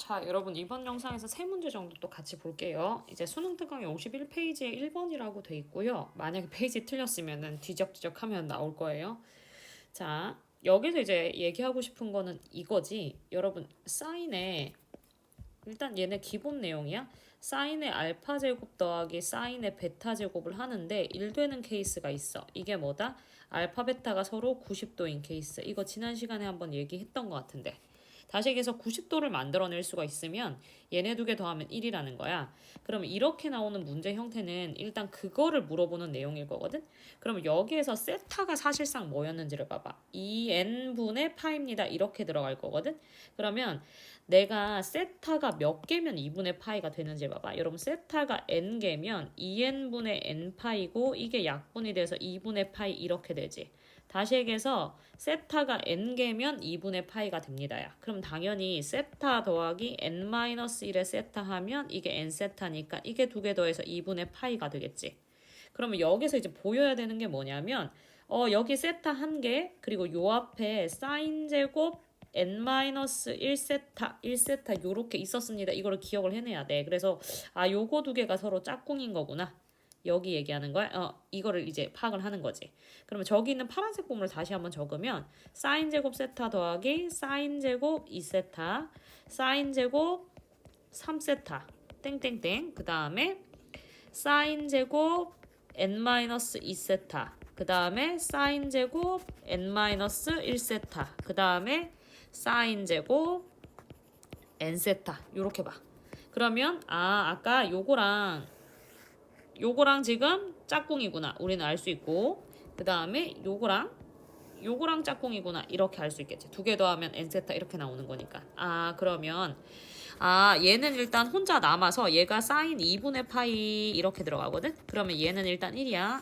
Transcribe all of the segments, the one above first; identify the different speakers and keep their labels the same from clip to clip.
Speaker 1: 자, 여러분 이번 영상에서 세 문제 정도 또 같이 볼게요. 이제 수능 특강이 51페이지에 1번이라고 돼 있고요. 만약에 페이지 틀렸으면은 뒤적뒤적 하면 나올 거예요. 자, 여기서 이제 얘기하고 싶은 거는 이거지. 여러분, 사인에 일단 얘네 기본 내용이야. 사인의 알파 제곱 더하기 사인의 베타 제곱을 하는데 1 되는 케이스가 있어. 이게 뭐다? 알파 베타가 서로 90도인 케이스. 이거 지난 시간에 한번 얘기했던 것 같은데. 다시 얘기해서 90도를 만들어낼 수가 있으면 얘네 두 개 더하면 1이라는 거야. 그럼 이렇게 나오는 문제 형태는 일단 그거를 물어보는 내용일 거거든. 그럼 여기에서 세타가 사실상 뭐였는지를 봐봐. 2n분의 파입니다. 이렇게 들어갈 거거든. 그러면 내가 세타가 몇 개면 2분의 파이가 되는지 봐봐. 여러분 세타가 n개면 2n분의 n파이고 이게 약분이 돼서 2분의 파이 이렇게 되지. 다시 얘기해서 세타가 n개면 2분의 파이가 됩니다야. 그럼 당연히 세타 더하기 n-1의 세타 하면 이게 n세타니까 이게 두 개 더해서 2분의 파이가 되겠지. 그러면 여기서 이제 보여야 되는 게 뭐냐면 여기 세타 한 개 그리고 요 앞에 사인 제곱 n-1세타 1세타 요렇게 있었습니다. 이거를 기억을 해내야 돼. 그래서 요거 두 개가 서로 짝꿍인 거구나. 여기 얘기하는 거야. 이거를 이제 파악을 하는 거지. 그러면 저기 있는 파란색 부분을 다시 한번 적으면 사인 제곱 세타 더하기 사인 제곱 2세타 사인 제곱 3세타 땡땡땡 그 다음에 사인 제곱 n-2세타 그 다음에 사인 제곱 n-1세타 그 다음에 사인 제곱 n세타 요렇게 봐. 그러면 아까 요거랑 지금 짝꿍이구나 우리는 알 수 있고 그 다음에 요거랑 짝꿍이구나 이렇게 알 수 있겠지. 두 개 더하면 n세타 이렇게 나오는 거니까. 그러면 얘는 일단 혼자 남아서 얘가 사인 2분의 파이 이렇게 들어가거든. 그러면 얘는 일단 1이야.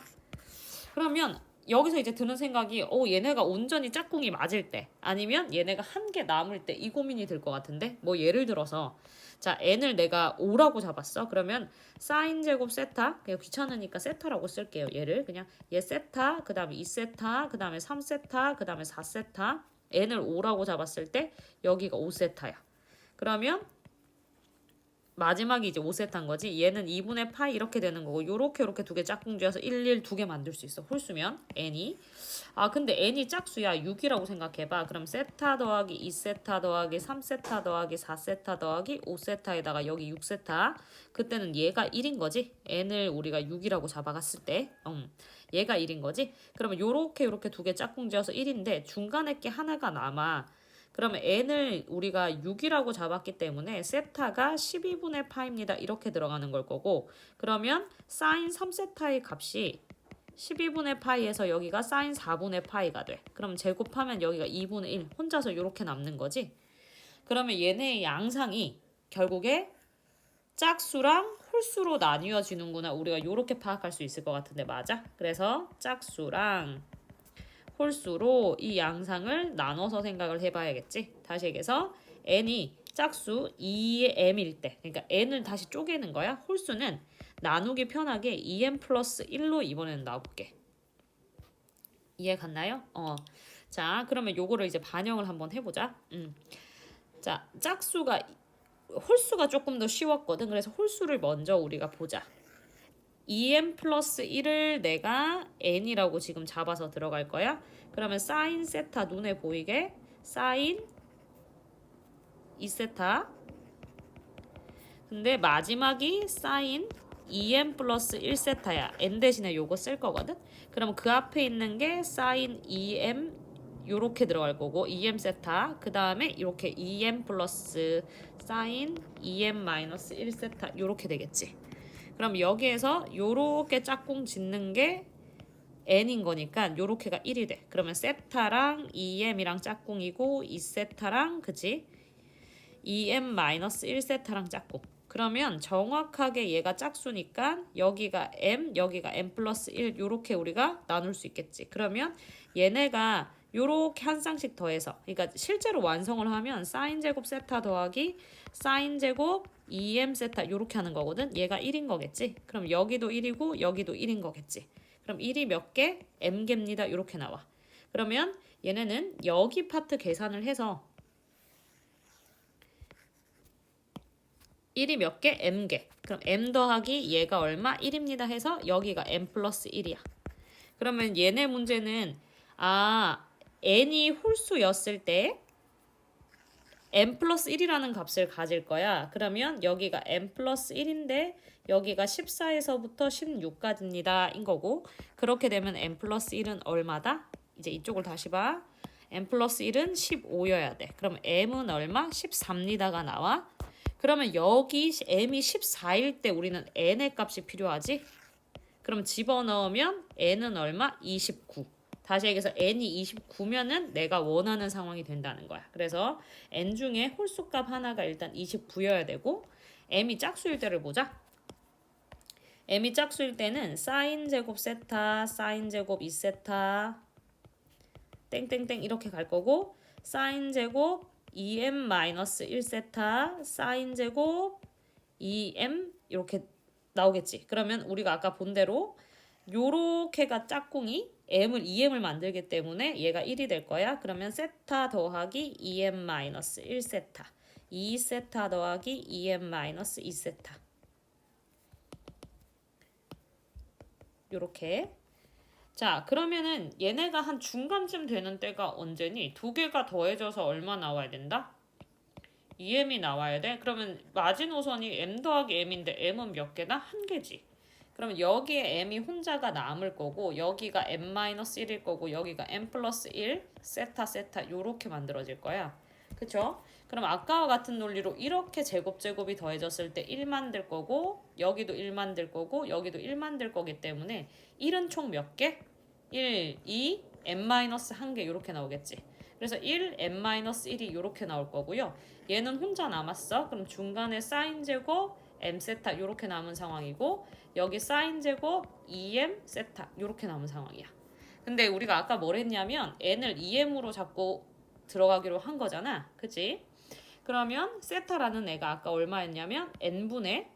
Speaker 1: 그러면 여기서 이제 드는 생각이 얘네가 온전히 짝꿍이 맞을 때 아니면 얘네가 한 개 남을 때 이 고민이 들 것 같은데 뭐 예를 들어서 자 n을 내가 5라고 잡았어. 그러면 사인 제곱 세타 그냥 귀찮으니까 세타라고 쓸게요. 얘를 그냥 얘 세타 그 다음에 2세타 그 다음에 3세타 그 다음에 4세타 n을 5라고 잡았을 때 여기가 5세타야. 그러면 마지막이 이제 5세타인 거지. 얘는 2분의 파이 이렇게 되는 거고 요렇게 두 개 짝꿍 지어서 1, 1 두 개 만들 수 있어. 홀수면 n이. 근데 n이 짝수야. 6이라고 생각해봐. 그럼 세타 더하기 2세타 더하기 3세타 더하기 4세타 더하기 5세타에다가 여기 6세타. 그때는 얘가 1인 거지. n을 우리가 6이라고 잡아갔을 때. 얘가 1인 거지. 그러면 요렇게 두 개 짝꿍 지어서 1인데 중간에 게 하나가 남아. 그러면 n을 우리가 6이라고 잡았기 때문에 세타가 12분의 파입니다. 이렇게 들어가는 걸 거고 그러면 사인 3세타의 값이 12분의 파이에서 여기가 사인 4분의 파이가 돼. 그럼 제곱하면 여기가 2분의 1 혼자서 이렇게 남는 거지. 그러면 얘네의 양상이 결국에 짝수랑 홀수로 나뉘어지는구나. 우리가 이렇게 파악할 수 있을 것 같은데 맞아? 그래서 짝수랑 홀수로 이 양상을 나눠서 생각을 해봐야겠지. 다시 얘기해서 n이 짝수 2m일 때 그러니까 n을 다시 쪼개는 거야. 홀수는 나누기 편하게 2m 플러스 1로 이번에는 나올게. 이해 갔나요? 자 그러면 요거를 이제 반영을 한번 해보자. 자 홀수가 조금 더 쉬웠거든. 그래서 홀수를 먼저 우리가 보자. 2m 플러스 1을 내가 n이라고 지금 잡아서 들어갈 거야. 그러면 사인 세타 눈에 보이게 사인 2세타 근데 마지막이 사인 2m 플러스 1세타야. n 대신에 요거 쓸 거거든. 그럼 그 앞에 있는 게 사인 2m 요렇게 들어갈 거고 2m 세타 그 다음에 이렇게 2m 플러스 사인 2m 마이너스 1세타 요렇게 되겠지. 그럼 여기에서 요렇게 짝꿍 짓는 게 n인 거니까 요렇게가 1이 돼. 그러면 세타랑 2m이랑 짝꿍이고 2세타랑 그치? 2m-1세타랑 짝꿍. 그러면 정확하게 얘가 짝수니까 여기가 m, 여기가 m 플러스 1 요렇게 우리가 나눌 수 있겠지. 그러면 얘네가 요렇게 한 쌍씩 더해서 그러니까 실제로 완성을 하면 사인 제곱 세타 더하기 사인 제곱 2m 세타 요렇게 하는 거거든. 얘가 1인 거겠지. 그럼 여기도 1이고 여기도 1인 거겠지. 그럼 1이 몇 개? m개입니다. 요렇게 나와. 그러면 얘네는 여기 파트 계산을 해서 1이 몇 개? m개. 그럼 m 더하기 얘가 얼마? 1입니다 해서 여기가 m 플러스 1이야. 그러면 얘네 문제는 n이 홀수였을 때 m 플러스 1이라는 값을 가질 거야. 그러면 여기가 m 플러스 1인데 여기가 14에서부터 16까지입니다. 인 거고, 그렇게 되면 m 플러스 1은 얼마다? 이제 이쪽을 다시 봐. m 플러스 1은 15여야 돼. 그럼 m은 얼마? 13니다가 나와. 그러면 여기 m이 14일 때 우리는 n의 값이 필요하지? 그럼 집어넣으면 n은 얼마? 29. 다시 얘기해서 n이 29면은 내가 원하는 상황이 된다는 거야. 그래서 n 중에 홀수값 하나가 일단 29여야 되고, m이 짝수일 때를 보자. m이 짝수일 때는 사인 제곱 세타, 사인 제곱 2세타, 땡땡땡 이렇게 갈 거고, 사인 제곱 2m-1세타, 사인 제곱 2m 이렇게 나오겠지. 그러면 우리가 아까 본 대로 요렇게가 짝꿍이 m을 2m을 만들기 때문에 얘가 1이 될 거야. 그러면 세타 더하기 2m-1세타, 2세타 더하기 2m-2세타, 요렇게. 자, 그러면은 얘네가 한 중간쯤 되는 때가 언제니? 두 개가 더해져서 얼마 나와야 된다? 2m이 나와야 돼. 그러면 마지노선이 m 더하기 m인데 m은 몇 개다? 한 개지. 그러면 여기에 m이 혼자가 남을 거고, 여기가 m-1일 거고, 여기가 m 플러스 1 세타 세타 요렇게 만들어질 거야. 그쵸? 그럼 아까와 같은 논리로 이렇게 제곱이 더해졌을 때 1 만들 거고, 여기도 1 만들 거고, 여기도 1 만들 거기 때문에 1은 총 몇 개? 1, 2, m-1개 이렇게 나오겠지. 그래서 1, m-1이 이렇게 나올 거고요. 얘는 혼자 남았어. 그럼 중간에 사인 제곱 m 세타 이렇게 남은 상황이고, 여기 사인 제곱 2m 세타 이렇게 남은 상황이야. 근데 우리가 아까 뭘 했냐면 n을 2m으로 잡고 들어가기로 한 거잖아. 그치? 그러면 세타라는 애가 아까 얼마였냐면 n분의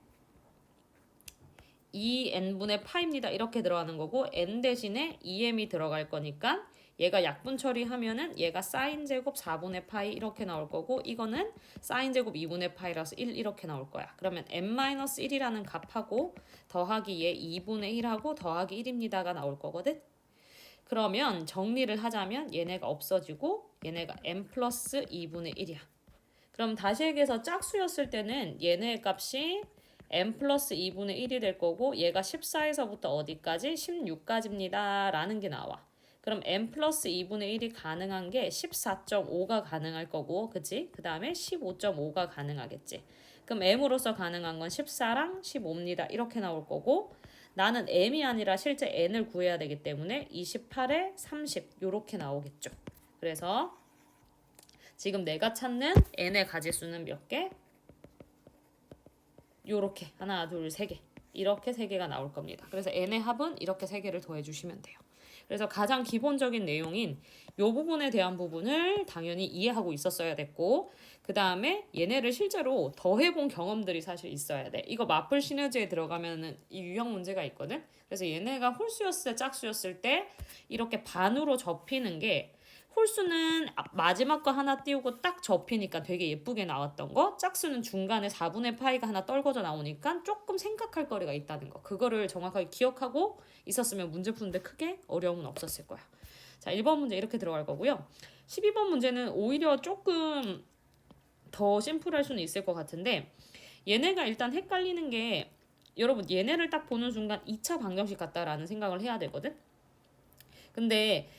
Speaker 1: 2n분의 파입니다. 이렇게 들어가는 거고, n 대신에 2m이 들어갈 거니까 얘가 약분 처리하면은 얘가 사인 제곱 4분의 파이 이렇게 나올 거고, 이거는 사인 제곱 2분의 파이라서 1 이렇게 나올 거야. 그러면 m-1이라는 값하고 더하기 얘 2분의 1하고 더하기 1입니다가 나올 거거든. 그러면 정리를 하자면 얘네가 없어지고 얘네가 m 플러스 2분의 1이야. 그럼 다시 얘기해서 짝수였을 때는 얘네의 값이 m 플러스 2분의 1이 될 거고, 얘가 14에서부터 어디까지? 16까지입니다 라는 게 나와. 그럼 m 플러스 2분의 1이 가능한 게 14.5가 가능할 거고, 그치? 그 다음에 15.5가 가능하겠지. 그럼 m으로서 가능한 건 14랑 15입니다. 이렇게 나올 거고, 나는 m이 아니라 실제 n을 구해야 되기 때문에 28에 30 이렇게 나오겠죠. 그래서 지금 내가 찾는 n의 가지수는 몇 개? 요렇게 하나, 둘, 세 개. 이렇게 세 개가 나올 겁니다. 그래서 n의 합은 이렇게 세 개를 더해주시면 돼요. 그래서 가장 기본적인 내용인 요 부분에 대한 부분을 당연히 이해하고 있었어야 됐고, 그 다음에 얘네를 실제로 더해본 경험들이 사실 있어야 돼. 이거 마플 시너지에 들어가면은 이 유형 문제가 있거든. 그래서 얘네가 홀수였을 때 짝수였을 때 이렇게 반으로 접히는 게, 홀수는 마지막 거 하나 띄우고 딱 접히니까 되게 예쁘게 나왔던 거, 짝수는 중간에 4분의 파이가 하나 떨궈져 나오니까 조금 생각할 거리가 있다는 거, 그거를 정확하게 기억하고 있었으면 문제 푸는데 크게 어려움은 없었을 거야. 자, 1번 문제 이렇게 들어갈 거고요. 12번 문제는 오히려 조금 더 심플할 수는 있을 것 같은데, 얘네가 일단 헷갈리는 게, 여러분 얘네를 딱 보는 순간 2차 방정식 같다라는 생각을 해야 되거든. 근데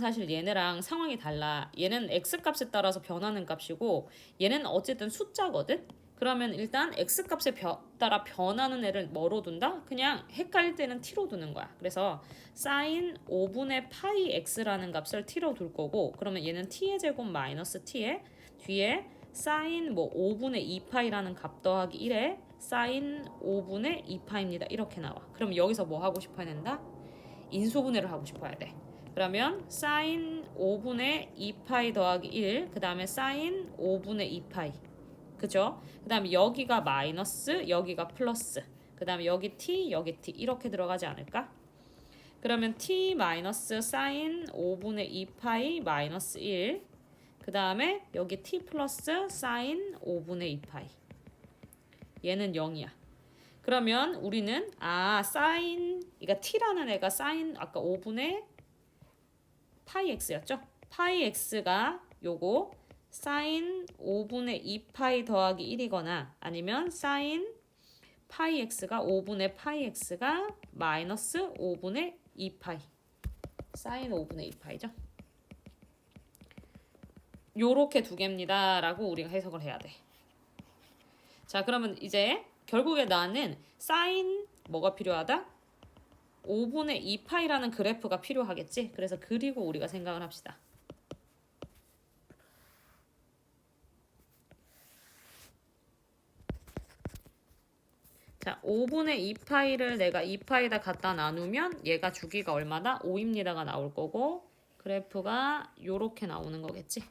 Speaker 1: 사실 얘네랑 상황이 달라. 얘는 x값에 따라서 변하는 값이고, 얘는 어쨌든 숫자거든. 그러면 일단 x값에 따라 변하는 애를 뭐로 둔다? 그냥 헷갈릴 때는 t로 두는 거야. 그래서 sin 5분의 파이 x라는 값을 t로 둘 거고, 그러면 얘는 t의 제곱 마이너스 t에 뒤에 sin 5분의 2파이라는 값 더하기 1에 sin 5분의 2파입니다. 이렇게 나와. 그럼 여기서 뭐 하고 싶어야 된다? 인수분해를 하고 싶어야 돼. 그러면 sin 5분의 2파이 더하기 1, 그 다음에 sin 5분의 2파이. 그죠? 그 다음에 여기가 마이너스, 여기가 플러스. 그 다음에 여기 t, 여기 t. 이렇게 들어가지 않을까? 그러면 t 마이너스 sin 5분의 2파이 마이너스 1. 그 다음에 여기 t 플러스 sin 5분의 2파이. 얘는 0이야. 그러면 우리는 사인, 그러니까 t라는 애가 사인 아까 5분의 파이 x였죠? 파이 x가 요거 사인 5분의 2파이 더하기 1이거나 아니면 사인 파이 x가 5분의 파이 x가 마이너스 5분의 2파이. 사인 5분의 2파이죠. 요렇게 두 개입니다. 라고 우리가 해석을 해야 돼. 자, 그러면 이제 결국에 나는 사인 뭐가 필요하다? 5분의 2파이라는 그래프가 필요하겠지? 그래서 그리고 우리가 생각을 합시다. 자, 5분의 2파이를 내가 2파이에다 갖다 나누면 얘가 주기가 얼마다? 5입니다가 나올 거고 그래프가 요렇게 나오는 거겠지?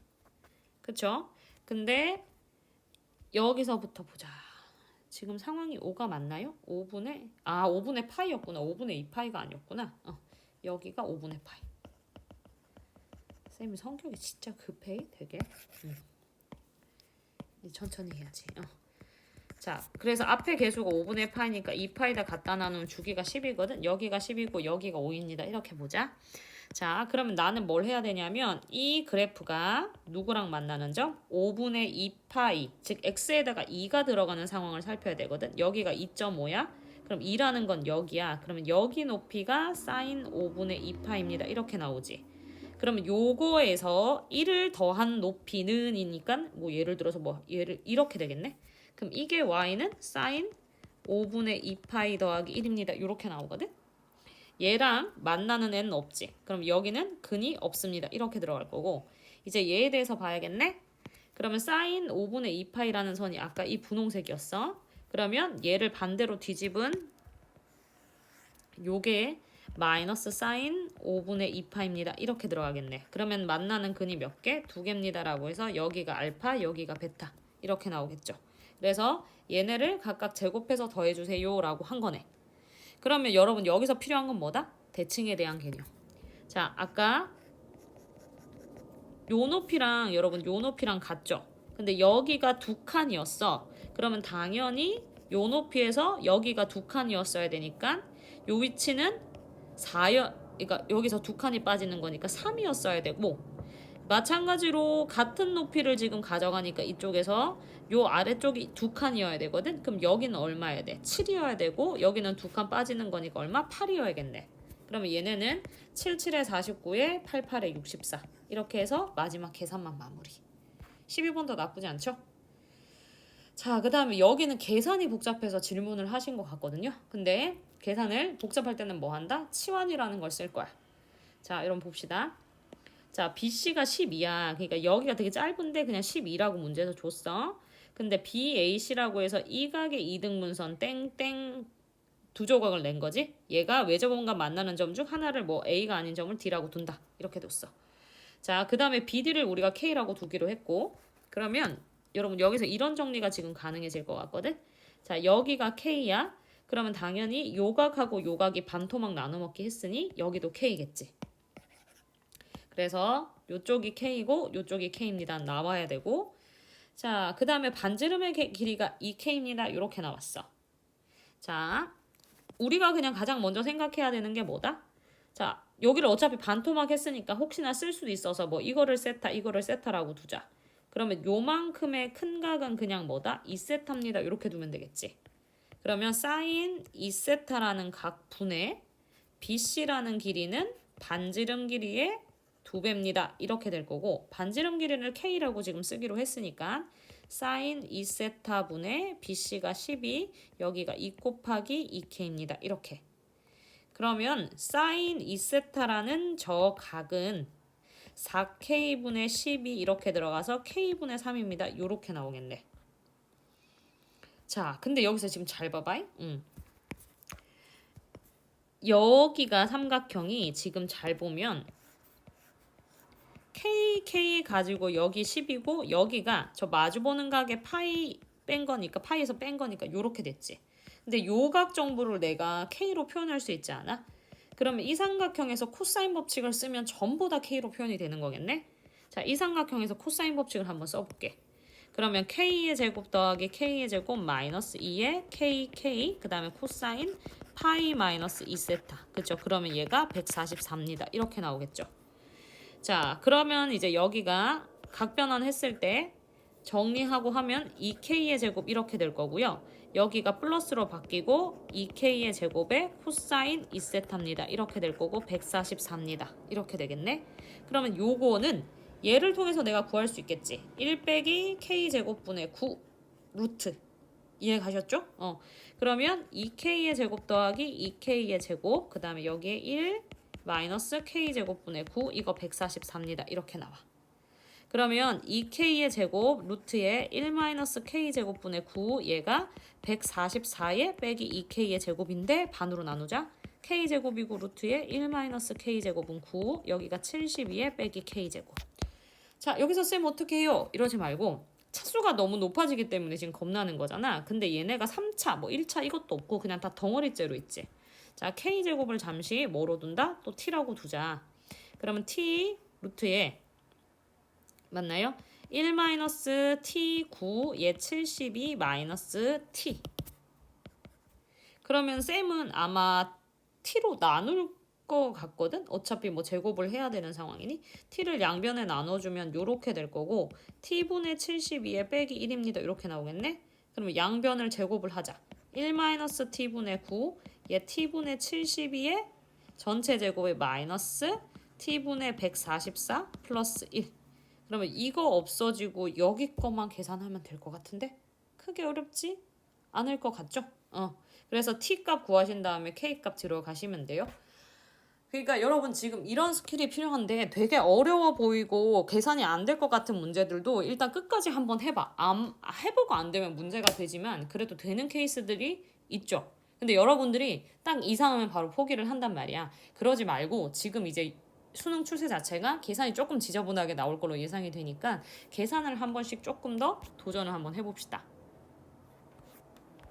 Speaker 1: 그쵸? 근데 여기서부터 보자. 지금 상황이 5가 맞나요? 5분의 파이였구나. 5분의 2파이가 아니었구나. 여기가 5분의 파이. 쌤이 성격이 진짜 급해 되게. 천천히 해야지. 자, 그래서 앞에 개수가 5분의 파이니까 2파이다 갖다 나누면 주기가 10이거든. 여기가 10이고 여기가 5입니다. 이렇게 보자. 자, 그러면 나는 뭘 해야 되냐면 이 그래프가 누구랑 만나는 점? 5분의 2파이, 즉 x에다가 2가 들어가는 상황을 살펴야 되거든. 여기가 2.5야. 그럼 2라는 건 여기야. 그러면 여기 높이가 사인 5분의 2파입니다. 이렇게 나오지. 그러면 요거에서 1을 더한 높이는 이니까 뭐 예를 들어서 뭐 얘를 이렇게 되겠네. 그럼 이게 y는 사인 5분의 2파이 더하기 1입니다. 이렇게 나오거든. 얘랑 만나는 애는 없지. 그럼 여기는 근이 없습니다. 이렇게 들어갈 거고 이제 얘에 대해서 봐야겠네. 그러면 사인 5분의 2파이라는 선이 아까 이 분홍색이었어. 그러면 얘를 반대로 뒤집은 요게 마이너스 사인 5분의 2파입니다. 이렇게 들어가겠네. 그러면 만나는 근이 몇 개? 2개입니다. 라고 해서 여기가 알파, 여기가 베타. 이렇게 나오겠죠. 그래서 얘네를 각각 제곱해서 더해주세요. 라고 한 거네. 그러면 여러분 여기서 필요한 건 뭐다? 대칭에 대한 개념. 자, 아까 요 높이랑 여러분 요 높이랑 같죠? 근데 여기가 두 칸이었어. 그러면 당연히 요 높이에서 여기가 두 칸이었어야 되니까 요 위치는 4여, 그러니까 여기서 두 칸이 빠지는 거니까 3이었어야 되고 마찬가지로 같은 높이를 지금 가져가니까 이쪽에서 요 아래쪽이 두 칸이어야 되거든. 그럼 여기는 얼마여야 돼? 7이어야 되고 여기는 두 칸 빠지는 거니까 얼마? 8이어야겠네. 그러면 얘네는 77에 49에 88에 64 이렇게 해서 마지막 계산만 마무리. 12번도 나쁘지 않죠? 자, 그 다음에 여기는 계산이 복잡해서 질문을 하신 것 같거든요. 근데 계산을 복잡할 때는 뭐 한다? 치환이라는 걸 쓸 거야. 자, 여러분 봅시다. 자, BC가 12야. 그러니까 여기가 되게 짧은데 그냥 12라고 문제에서 줬어. 근데 BAC라고 해서 이 각의 이등분선 땡땡 두 조각을 낸 거지. 얘가 외접원과 만나는 점 중 하나를 뭐 A가 아닌 점을 D라고 둔다. 이렇게 뒀어. 자, 그 다음에 BD를 우리가 K라고 두기로 했고 그러면 여러분 여기서 이런 정리가 지금 가능해질 것 같거든. 자, 여기가 K야. 그러면 당연히 요각하고 요각이 반토막 나눠 먹기 했으니 여기도 K겠지. 그래서 요쪽이 K고 요쪽이 K입니다. 나와야 되고 자, 그 다음에 반지름의 길이가 2K입니다. 이렇게 나왔어. 자, 우리가 그냥 가장 먼저 생각해야 되는 게 뭐다? 자, 여기를 어차피 반토막 했으니까 혹시나 쓸 수도 있어서 뭐 이거를 세타, 이거를 세타라고 두자. 그러면 요만큼의 큰 각은 그냥 뭐다? 2세타입니다. 이렇게 두면 되겠지. 그러면 사인 2세타라는 각 분의 BC라는 길이는 반지름 길이의 2배입니다. 이렇게 될 거고 반지름 길이를 K라고 지금 쓰기로 했으니까 사인 2세타 분의 BC가 12 여기가 2 곱하기 2K입니다. 이렇게. 그러면 사인 2세타라는 저 각은 4K분의 12 이렇게 들어가서 K분의 3입니다. 이렇게 나오겠네. 자, 근데 여기서 지금 잘 봐봐. 여기가 삼각형이 지금 잘 보면 K 가지고 여기 10이고 여기가 저 마주보는 각의 파이 뺀 거니까 파이에서 뺀 거니까 요렇게 됐지. 근데 요 각 정보를 내가 K로 표현할 수 있지 않아? 그러면 이 삼각형에서 코사인 법칙을 쓰면 전부 다 K로 표현이 되는 거겠네? 자, 이 삼각형에서 코사인 법칙을 한번 써볼게. 그러면 k의 제곱 더하기 k의 제곱 마이너스 2의 kk 그 다음에 코사인 파이 마이너스 2세타. 그쵸? 그러면 얘가 144입니다. 이렇게 나오겠죠. 자, 그러면 이제 여기가 각변환 했을 때 정리하고 하면 2k의 제곱 이렇게 될 거고요. 여기가 플러스로 바뀌고 2k의 제곱에 코사인 2세타입니다. 이렇게 될 거고 144입니다. 이렇게 되겠네. 그러면 요거는 얘를 통해서 내가 구할 수 있겠지. 1 빼기 k제곱분의 9 루트. 이해 가셨죠? 그러면 2k의 제곱 더하기 2k의 제곱 그 다음에 여기에 1 마이너스 k제곱분의 9 이거 144입니다. 이렇게 나와. 그러면 2k의 제곱 루트에 1 마이너스 k제곱분의 9 얘가 144에 빼기 2k의 제곱인데 반으로 나누자. k제곱이고 루트에 1 마이너스 k제곱은 9 여기가 72에 빼기 k제곱. 자 여기서 쌤 어떻게 해요? 이러지 말고 차수가 너무 높아지기 때문에 지금 겁나는 거잖아. 근데 얘네가 3차 뭐 1차 이것도 없고 그냥 다 덩어리째로 있지. 자 k제곱을 잠시 뭐로 둔다? 또 t라고 두자. 그러면 t 루트에 맞나요? 1 마이너스 t9 얘 72 마이너스 t. 그러면 쌤은 아마 t로 나눌 거 같거든? 어차피 뭐 제곱을 해야 되는 상황이니 t를 양변에 나눠주면 요렇게 될 거고 t분의 72에 빼기 1입니다. 이렇게 나오겠네? 그러면 양변을 제곱을 하자. 1 마이너스 t분의 9 얘 t분의 72에 전체 제곱에 마이너스 t분의 144 플러스 1. 그러면 이거 없어지고 여기 것만 계산하면 될 것 같은데? 크게 어렵지 않을 것 같죠? 그래서 t값 구하신 다음에 k값 들어가시면 돼요. 그러니까 여러분 지금 이런 스킬이 필요한데 되게 어려워 보이고 계산이 안 될 것 같은 문제들도 일단 끝까지 한번 해봐. 해보고 안 되면 문제가 되지만 그래도 되는 케이스들이 있죠. 근데 여러분들이 딱 이상하면 바로 포기를 한단 말이야. 그러지 말고 지금 이제 수능 출제 자체가 계산이 조금 지저분하게 나올 걸로 예상이 되니까 계산을 한 번씩 조금 더 도전을 한번 해봅시다.